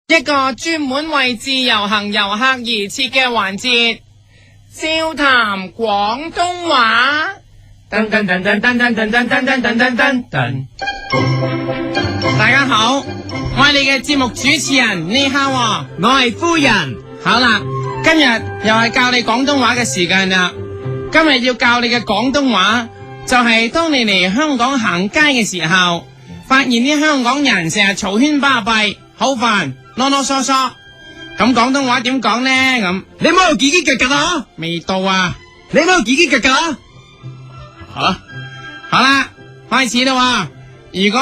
一個專門為自由行遊客而設嘅環節，笑談廣東話。噔噔噔噔噔噔噔噔噔噔噔噔噔。大家好，我係你嘅節目主持人呢哈，我係夫人。好啦，今日又係教你廣東話嘅時間啦。今日要教你嘅廣東話，就係當你嚟香港行街嘅時候，發現啲香港人成日嘈喧巴閉，好煩，囉囉嗦嗦。咁廣東話點講呢？咁你冇有嘰嘰格格啊？未到啊？你冇有嘰嘰格格啊？好啦，開始啦。如果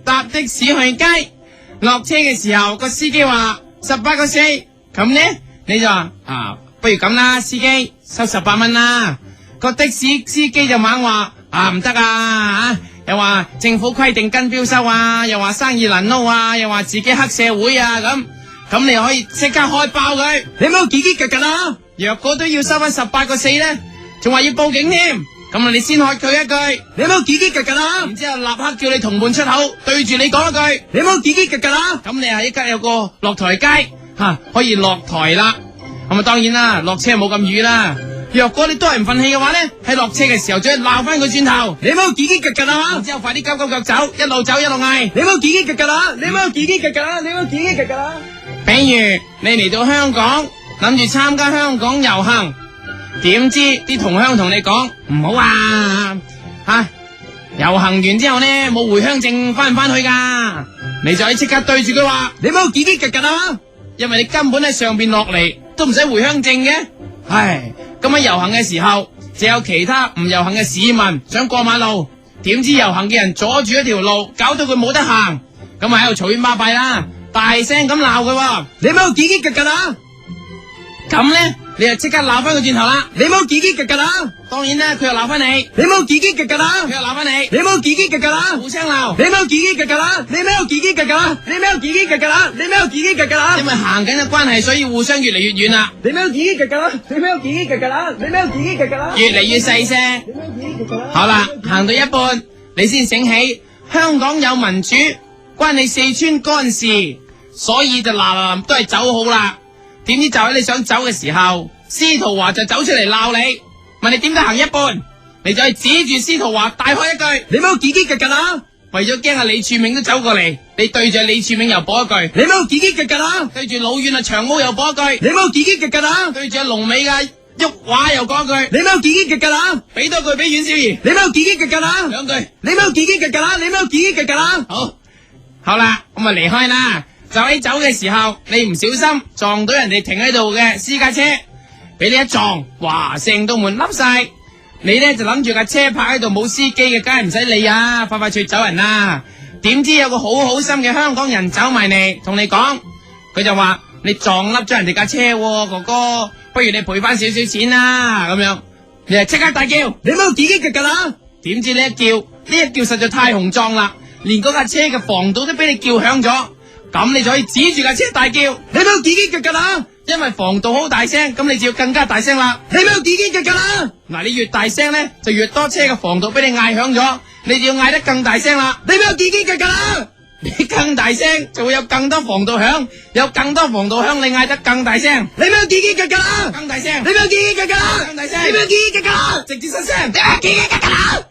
搭的士去街，落車嘅時候個司機話18個4，咁呢你就話不如咁啦，司機收18蚊啦。個的士司機就猛話唔得啊，又話政府規定跟標收啊，又話生意難撈啊，又話自己黑社會啊，咁你可以即刻開爆佢。你冇有嘰嘰格格啊？若果都要收翻18個4呢，仲話要報警添。咁你先喝佢一句，你冇有嘰嘰格格啊？然之後立刻叫你同伴出口對住你講一句，你冇有嘰嘰格格啊？咁你係一間有個落台階可以落台啦。咁啊當然啦，落車冇咁瘀啦。若果你都係唔忿氣嘅話呢，喺落車嘅時候再鬧翻佢轉頭，你冇有嘰嘰格格啊？然之後快啲急急腳走，一路走一路嗌，你冇有嘰嘰格格啊？你冇有嘰嘰格格啊？你冇有嘰嘰格格啊？比如你嚟到香港，諗住參加香港遊行，點知啲同鄉同你講唔好遊行完之後呢，冇回鄉證翻唔翻去噶，你就可以即刻對住佢話，你冇有嘰嘰格格啊？因為你根本喺上邊落嚟都唔使回鄉證嘅。咁喺遊行嘅時候，就有其他唔遊行嘅市民想過馬路，點知遊行嘅人阻住一條路，搞到佢冇得行，咁喺度嘈喧巴閉啦，大聲咁鬧佢。你冇有嘰嘰格格啊？咁呢，你就即刻鬧翻佢轉頭啦。你冇有嘰嘰格格啊？當然啦，佢又鬧翻你。你冇有嘰嘰格格啊？佢又鬧翻你。你冇有嘰嘰格格啊？互相鬧。你冇有嘰嘰格格啊？你冇有嘰嘰格格啊？你冇有嘰嘰格格啊？你冇有嘰嘰格格啊？因為行緊嘅關係，所以互相越嚟越遠啦。你冇有嘰嘰格格啊？你冇有嘰嘰格格啊？你冇有嘰嘰格格啊？越嚟越細聲。你冇有嘰嘰格格啊？好啦，行到一半，你先醒起香港有民主，關你四川干事，所以就嗱都係走好啦。點知就喺你想走嘅時候，司徒華就走出嚟鬧你，問你點解行一半，你就係指住司徒華大喝一句，你冇有嘰嘰格格啊？為咗驚李柱銘都走過嚟，你對住李柱銘又播一句，你冇有嘰嘰格格啊？對住老遠長毛又播一句，你冇有嘰嘰格格啊？對住龍尾嘅旭華又講一句，你冇有嘰嘰格格啊？俾多句俾阮小儀，你冇有嘰嘰格格啊？兩句，你冇有嘰嘰格格啊？你冇有嘰嘰格格啊？好啦，咁啊離開啦。就喺走嘅時候，你唔小心撞到人哋停喺度嘅私家車，俾你一撞，哇，成道門凹晒。你呢就諗住架車泊喺度冇司機嘅，梗係唔使理啊，快快脆走人啦。點知有個好好心嘅香港人走埋嚟同你講，佢就話你撞凹咗人哋架車，哥哥，不如你賠翻少少錢啦，咁樣，你就即刻大叫，你冇有嘰嘰格格啊？點知呢一叫實在太雄壯啦，連嗰架車嘅防盜都俾你叫響咗。咁你就可以指住架車大叫，你冇有嘰嘰格格啊？因為防盜好大聲，咁你就要更加大聲啦。你冇有嘰嘰格格啊？嗱，你越大聲呢，就越多車嘅防盜俾你嗌響咗，你就要嗌得更大聲啦。你冇有嘰嘰格格啊？你更大聲就會有更多防盜響，有更多防盜響，你嗌得更大聲。你冇有嘰嘰格格啊？更大聲。你冇有嘰嘰格格啊？更大聲。你冇有嘰嘰格格啊？直接失聲。你冇有嘰嘰格格啊？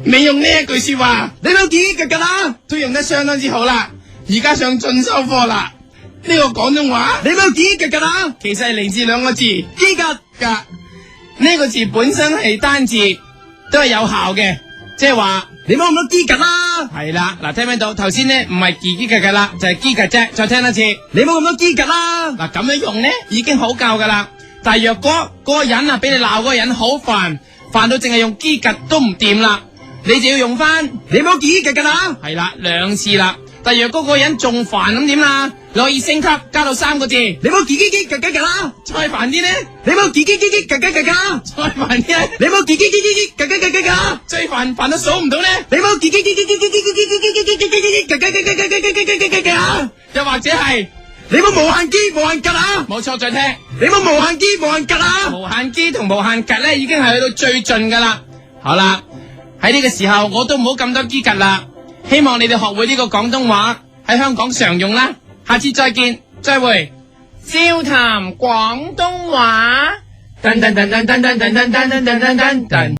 你用呢一句說話，你冇有嘰嘰格格啊？都用得相當之好啦。而家上進修課啦，呢個廣東話，你冇有嘰嘰格格啊？其實係嚟自兩個字，嘰格。呢個字本身係單字，都係有效嘅，即係話你冇咁多嘰格啦。係啦，嗱，聽唔聽到？頭先呢唔係嘰嘰格格啦，就係嘰格啫。再聽一次，你冇咁多嘰格啦。嗱，咁樣用呢已經好夠噶啦。但係若果嗰個人俾你鬧嗰個人好煩，煩到淨係用嘰格都唔掂啦，你就要用翻你冇嘰格噶啦。係啦，兩次啦。但若果嗰個人仲煩咁點啦？你可以升級加到3個字，你冇嘰格格啦。再煩啲呢？你冇嘰格格格啦。再煩啲呢？你冇嘰格格啦。最煩到數唔到呢？你冇嘰格啦。又或者係你冇無限格啦。冇錯，再聽，你冇無限格啦。無限機同無限格咧已經係去到最盡噶啦。好啦，喺呢個時候我都唔好咁多機格啦，希望你哋學會呢個廣東話喺香港常用啦。下次再見，再會。笑談廣東話。噔噔噔噔噔噔噔噔噔噔噔噔。